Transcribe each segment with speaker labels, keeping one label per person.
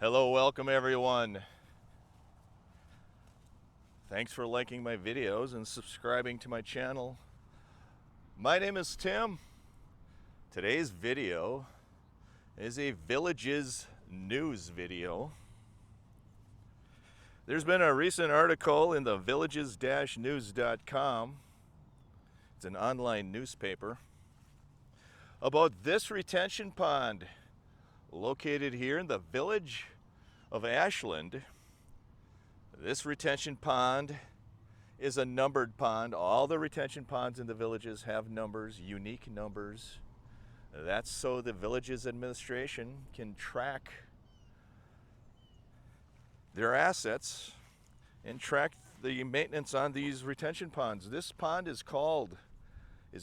Speaker 1: Hello, welcome everyone. Thanks for liking my videos and subscribing to my channel. My name is Tim. Today's video is a Villages news video. There's been a recent article in the villages-news.com, it's an online newspaper, about this retention pond located here in the village of Ashland. This retention pond is a numbered pond. All the retention ponds in the villages have numbers, unique numbers. That's so the village's administration can track their assets and track the maintenance on these retention ponds. This pond is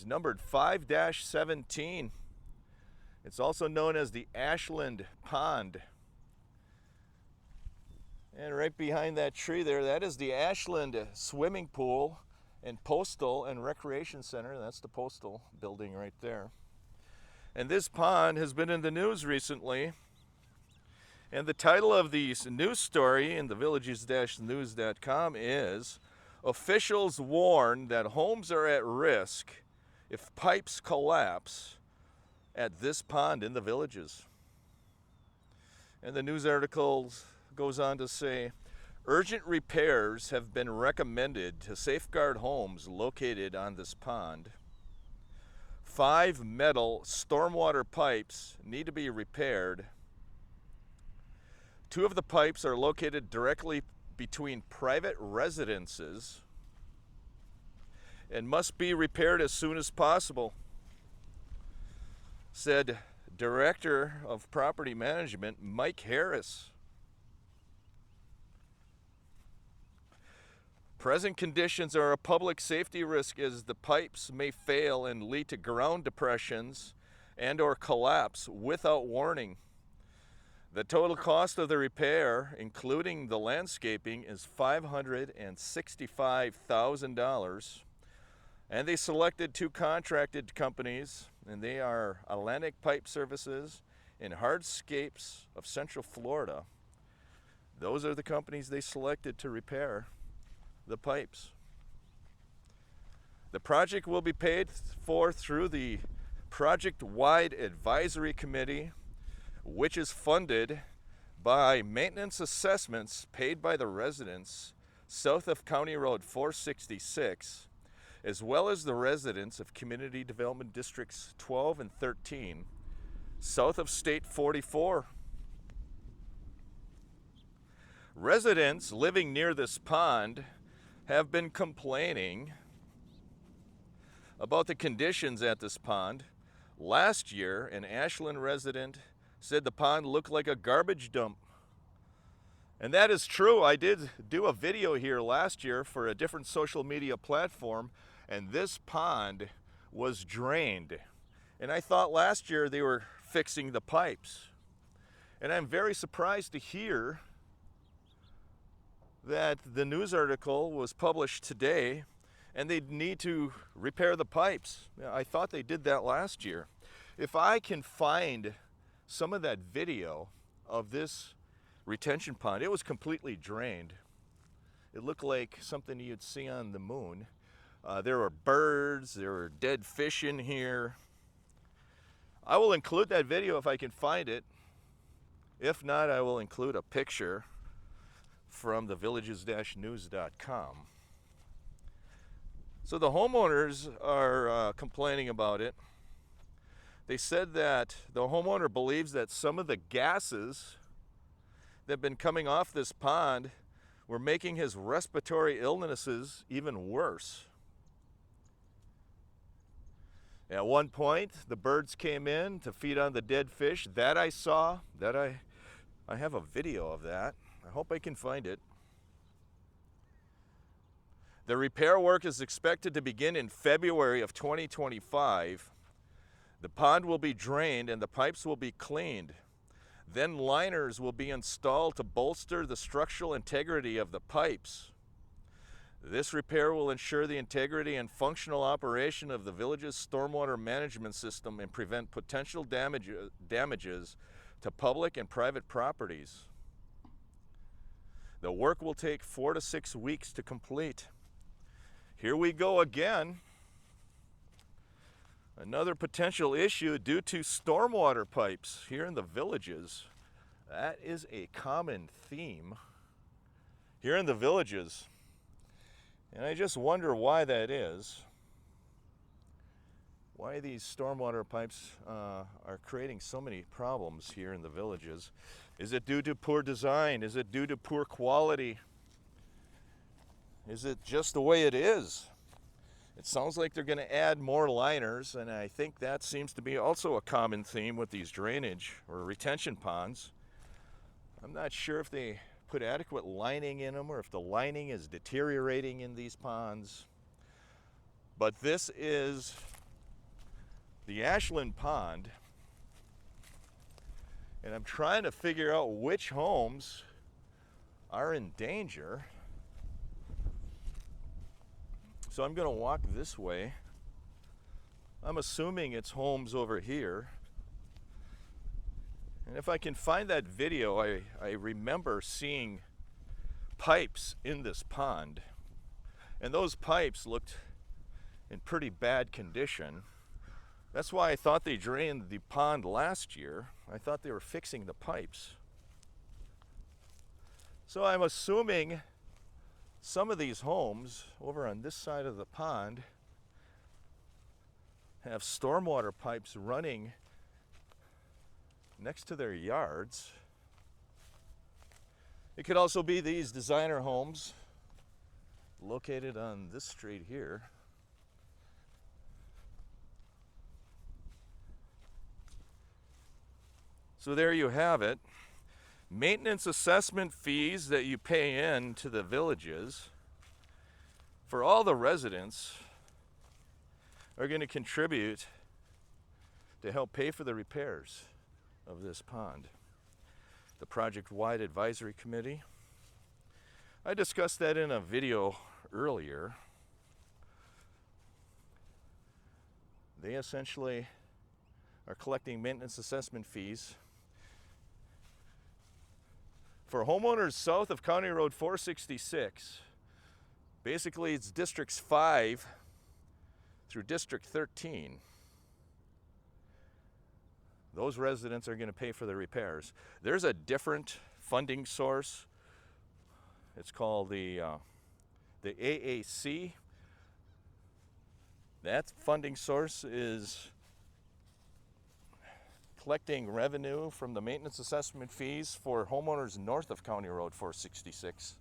Speaker 1: numbered 5-17. It's also known as the Ashland Pond. And right behind that tree there, that is the Ashland Swimming Pool and Postal and Recreation Center. That's the Postal building right there. And this pond has been in the news recently. And the title of the news story in the villages-news.com is, "Officials warn that homes are at risk if pipes collapse at this pond in the villages." And the news article goes on to say, urgent repairs have been recommended to safeguard homes located on this pond. 5 metal stormwater pipes need to be repaired. 2 of the pipes are located directly between private residences and must be repaired as soon as possible, said Director of Property Management Mike Harris. Present conditions are a public safety risk as the pipes may fail and lead to ground depressions and or collapse without warning. The total cost of the repair, including the landscaping, is $565,000. And they selected 2 contracted companies, and they are Atlantic Pipe Services and Hardscapes of Central Florida. Those are the companies they selected to repair the pipes. The project will be paid for through the Project-Wide Advisory Committee, which is funded by maintenance assessments paid by the residents south of County Road 466, as well as the residents of Community Development Districts 12 and 13, south of State 44. Residents living near this pond have been complaining about the conditions at this pond. Last year, an Ashland resident said the pond looked like a garbage dump. And that is true. I did do a video here last year for a different social media platform, and this pond was drained. And I thought last year they were fixing the pipes. And I'm very surprised to hear that the news article was published today and they need to repair the pipes. I thought they did that last year. If I can find some of that video of this retention pond, it was completely drained. It looked like something you'd see on the moon. There were birds, there were dead fish in here. I will include that video if I can find it. If not, I will include a picture from the villages-news.com. So the homeowners are complaining about it. They said that the homeowner believes that some of the gases that have been coming off this pond were making his respiratory illnesses even worse. At one point, the birds came in to feed on the dead fish. That I saw. I have a video of that. I hope I can find it. The repair work is expected to begin in February of 2025. The pond will be drained and the pipes will be cleaned. Then liners will be installed to bolster the structural integrity of the pipes. This repair will ensure the integrity and functional operation of the village's stormwater management system and prevent potential damages to public and private properties. The work will take 4 to 6 weeks to complete. Here we go again. Another potential issue due to stormwater pipes here in the villages. That is a common theme here in the villages. And I just wonder why that is. Why these stormwater pipes are creating so many problems here in the villages. Is it due to poor design? Is it due to poor quality? Is it just the way it is? It sounds like they're going to add more liners, and I think that seems to be also a common theme with these drainage or retention ponds. I'm not sure if they put adequate lining in them or if the lining is deteriorating in these ponds. But this is the Ashland pond, and I'm trying to figure out which homes are in danger. So I'm going to walk this way. I'm assuming it's homes over here. And if I can find that video, I remember seeing pipes in this pond. And those pipes looked in pretty bad condition. That's why I thought they drained the pond last year. I thought they were fixing the pipes. So I'm assuming some of these homes over on this side of the pond have stormwater pipes running next to their yards. It could also be these designer homes located on this street here. So there you have it. Maintenance assessment fees that you pay in to the villages for all the residents are going to contribute to help pay for the repairs of this pond. The project-wide advisory committee, I discussed that in a video earlier. They essentially are collecting maintenance assessment fees for homeowners south of County Road 466. Basically, it's districts 5 through district 13. Those residents are going to pay for the repairs. There's a different funding source. It's called the AAC. That funding source is collecting revenue from the maintenance assessment fees for homeowners north of County Road 466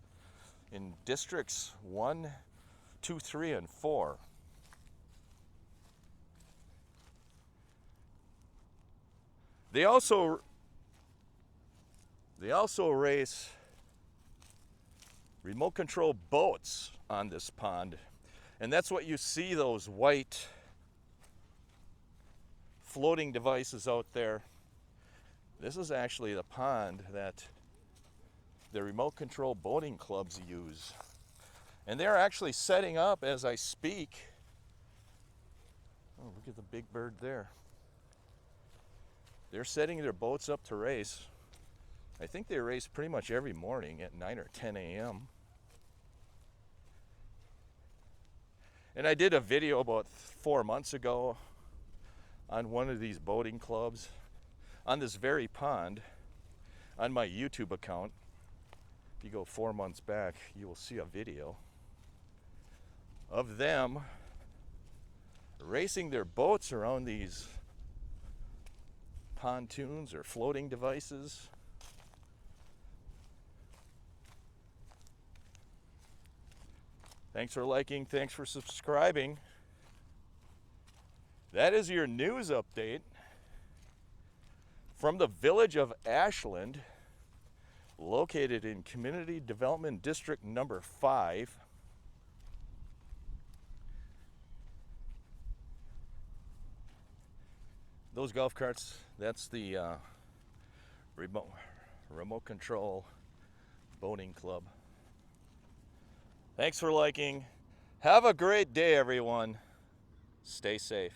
Speaker 1: in districts 1, 2, 3, and 4. They also race remote control boats on this pond, and that's what you see, those white floating devices out there. This is actually the pond that the remote control boating clubs use, and they're actually setting up as I speak. Oh, look at the big bird there. They're setting their boats up to race. I think they race pretty much every morning at 9 or 10 a.m. And I did a video about 4 months ago on one of these boating clubs on this very pond on my YouTube account. If you go 4 months back, you will see a video of them racing their boats around these pontoons or floating devices. Thanks for liking, thanks for subscribing. That is your news update from the village of Ashland, located in Community Development District number 5. Those golf carts, that's the remote control boating club. Thanks for liking. Have a great day, everyone. Stay safe.